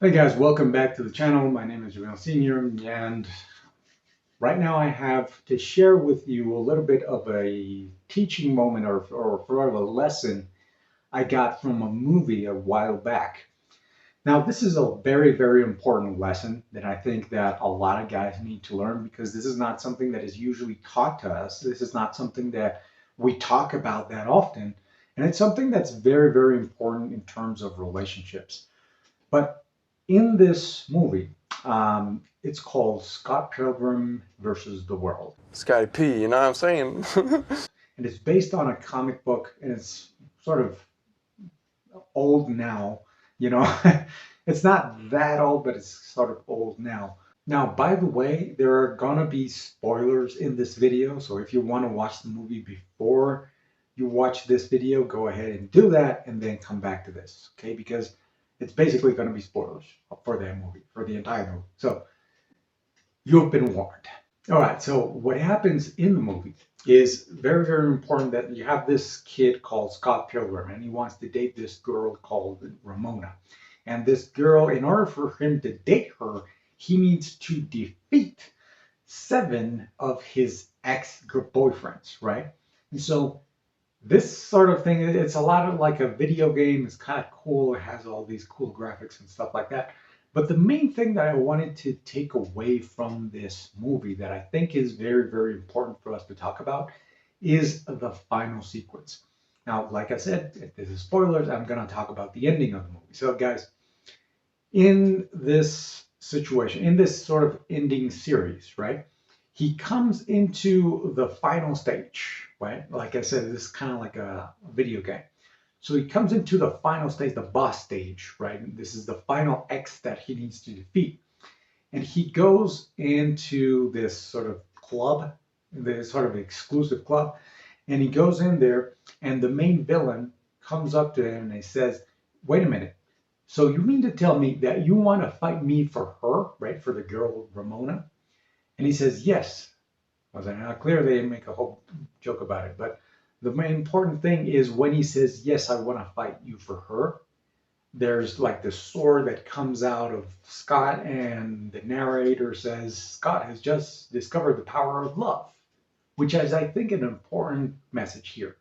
Hey guys, welcome back to the channel. My name is Yamil Senior, and right now I have to share with you a little bit of a teaching moment or sort of a lesson I got from a movie a while back. Now, this is a very, very important lesson that I think that a lot of guys need to learn because this is not something that is usually taught to us. This is not something that we talk about that often, and it's something that's very, very important in terms of relationships. But in this movie, it's called Scott Pilgrim versus the World. Scotty P, you know what I'm saying? And it's based on a comic book, and it's sort of old now. You know, it's not that old, but it's sort of old now. Now, by the way, there are gonna be spoilers in this video, so if you want to watch the movie before you watch this video, go ahead and do that and then come back to this, okay? Because it's basically going to be spoilers for that movie, for the entire movie. So you've been warned. All right, so what happens in the movie is very, very important that you have this kid called Scott Pilgrim, and he wants to date this girl called Ramona. And this girl, in order for him to date her, he needs to defeat 7 of his ex-boyfriends, right? And so this sort of thing, it's a lot of like a video game. It's kind of cool. It has all these cool graphics and stuff like that. But the main thing that I wanted to take away from this movie that I think is very, very important for us to talk about is the final sequence. Now, like I said, if this is spoilers, I'm going to talk about the ending of the movie. So, guys, in this situation, in this sort of ending series, right? He comes into the final stage, right? Like I said, this is kind of like a video game. So he comes into the final stage, the boss stage, right? This is the final X that he needs to defeat. And he goes into this sort of club, this sort of exclusive club, and he goes in there, and the main villain comes up to him and he says, "Wait a minute. So you mean to tell me that you want to fight me for her, right? For the girl Ramona?" And he says, "Yes." I was like, now clear they make a whole joke about it. But the main important thing is when he says, "Yes, I want to fight you for her," there's like the sword that comes out of Scott, and the narrator says, "Scott has just discovered the power of love," which is, I think, an important message here,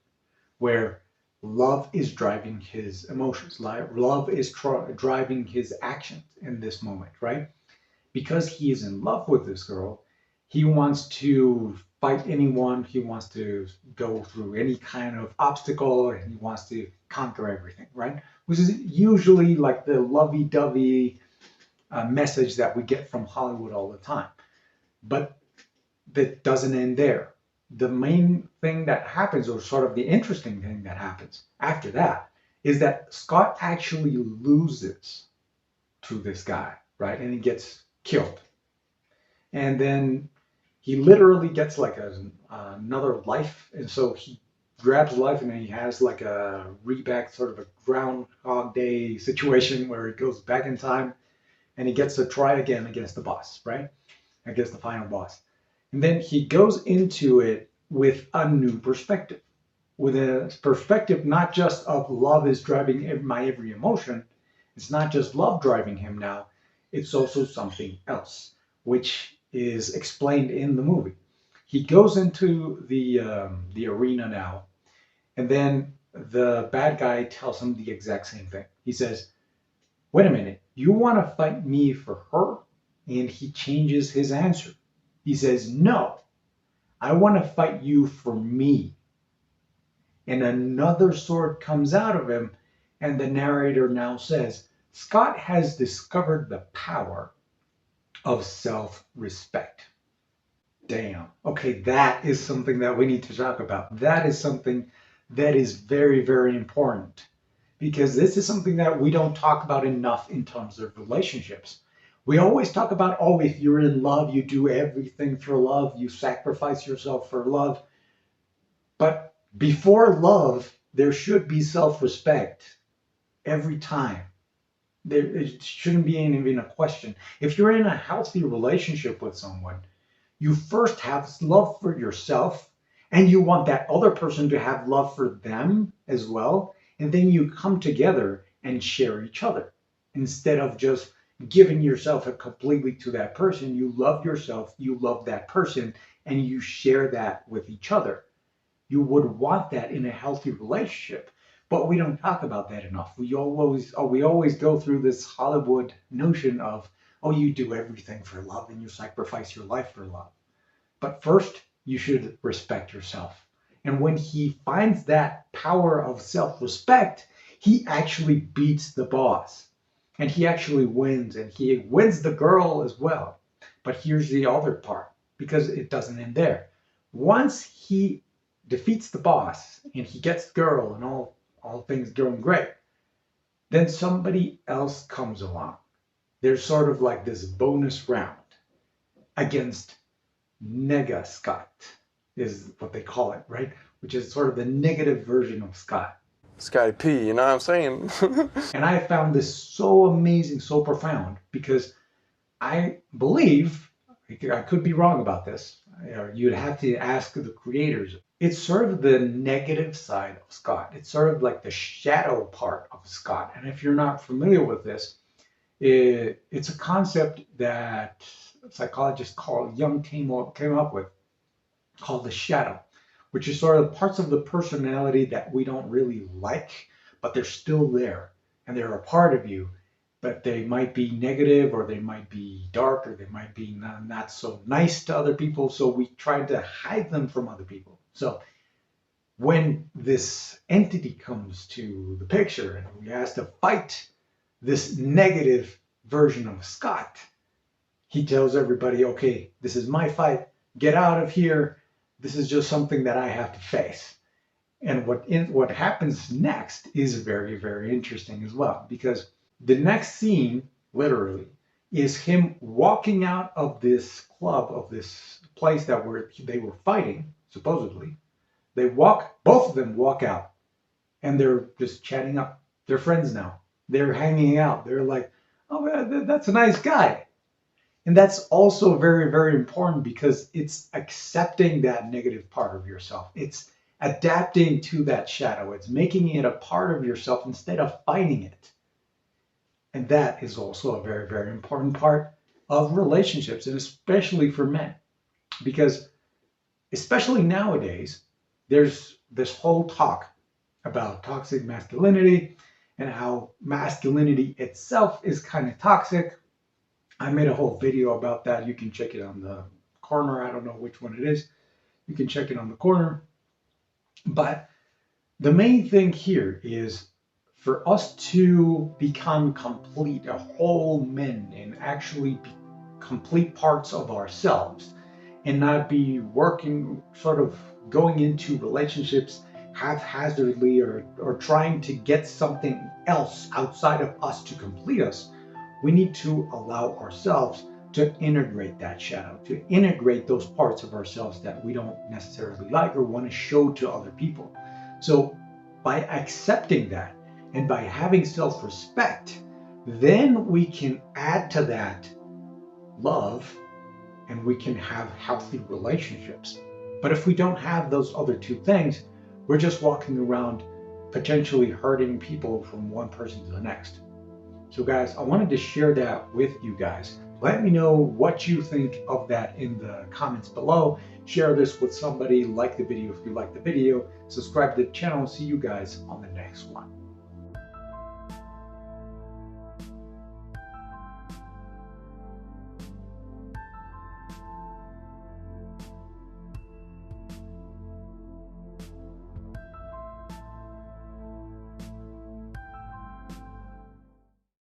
where love is driving his emotions. Love is driving his actions in this moment, right? Because he is in love with this girl, he wants to fight anyone. He wants to go through any kind of obstacle, and he wants to conquer everything, right? Which is usually like the lovey-dovey message that we get from Hollywood all the time. But that doesn't end there. The main thing that happens, or sort of the interesting thing that happens after that, is that Scott actually loses to this guy, right? And he gets killed. And then he literally gets like another life. And so he grabs life, and then he has like a reback, sort of a Groundhog Day situation where he goes back in time and he gets to try again against the boss, right? Against the final boss. And then he goes into it with a new perspective, with a perspective not just of love is driving my every emotion. It's not just love driving him now, it's also something else, which is explained in the movie. He goes into the arena now, and then the bad guy tells him the exact same thing. He says, "Wait a minute, you want to fight me for her?" And he changes his answer. He says, "No, I want to fight you for me." And another sword comes out of him, and the narrator now says, Scott has discovered the power of self-respect. Damn. Okay, that is something that we need to talk about. That is something that is very, very important, because this is something that we don't talk about enough in terms of relationships. We always talk about, oh, if you're in love, you do everything for love, you sacrifice yourself for love. But before love, there should be self-respect every time. It shouldn't be even a question. If you're in a healthy relationship with someone, you first have love for yourself, and you want that other person to have love for them as well. And then you come together and share each other instead of just giving yourself completely to that person. You love yourself, you love that person, and you share that with each other. You would want that in a healthy relationship, but we don't talk about that enough. We always go through this Hollywood notion of, oh, you do everything for love and you sacrifice your life for love. But first, you should respect yourself. And when he finds that power of self-respect, he actually beats the boss. And he actually wins, and he wins the girl as well. But here's the other part, because it doesn't end there. Once he defeats the boss and he gets the girl and all things going great, then somebody else comes along. There's sort of like this bonus round against Nega Scott, is what they call it, right? Which is sort of the negative version of Scott. Scotty P, you know what I'm saying? And I found this so amazing, so profound, because I believe, I could be wrong about this, you'd have to ask the creators. It's sort of the negative side of Scott. It's sort of like the shadow part of Scott. And if you're not familiar with this, it's a concept that psychologists call Jung came up with, called the shadow, which is sort of parts of the personality that we don't really like, but they're still there and they're a part of you, but they might be negative or they might be dark or they might be not so nice to other people. So we try to hide them from other people. So when this entity comes to the picture and we ask to fight this negative version of Scott, he tells everybody, okay, this is my fight, get out of here. This is just something that I have to face. And what happens next is very, very interesting as well, because the next scene, literally, is him walking out of this club, of this place that they were fighting, supposedly. Both of them walk out, and they're just chatting up. They're friends now. They're hanging out. They're like, oh, that's a nice guy. And that's also very, very important, because it's accepting that negative part of yourself. It's adapting to that shadow. It's making it a part of yourself instead of fighting it. And that is also a very, very important part of relationships, and especially for men. Because especially nowadays, there's this whole talk about toxic masculinity and how masculinity itself is kind of toxic. I made a whole video about that. You can check it on the corner. I don't know which one it is. You can check it on the corner. But the main thing here is for us to become complete, a whole men, and actually be complete parts of ourselves, and not be working, sort of going into relationships haphazardly or trying to get something else outside of us to complete us. We need to allow ourselves to integrate that shadow, to integrate those parts of ourselves that we don't necessarily like or want to show to other people. So by accepting that and by having self-respect, then we can add to that love and we can have healthy relationships. But if we don't have those other two things, we're just walking around potentially hurting people from one person to the next. So guys, I wanted to share that with you guys. Let me know what you think of that in the comments below. Share this with somebody, like the video if you like the video, subscribe to the channel. See you guys on the next one.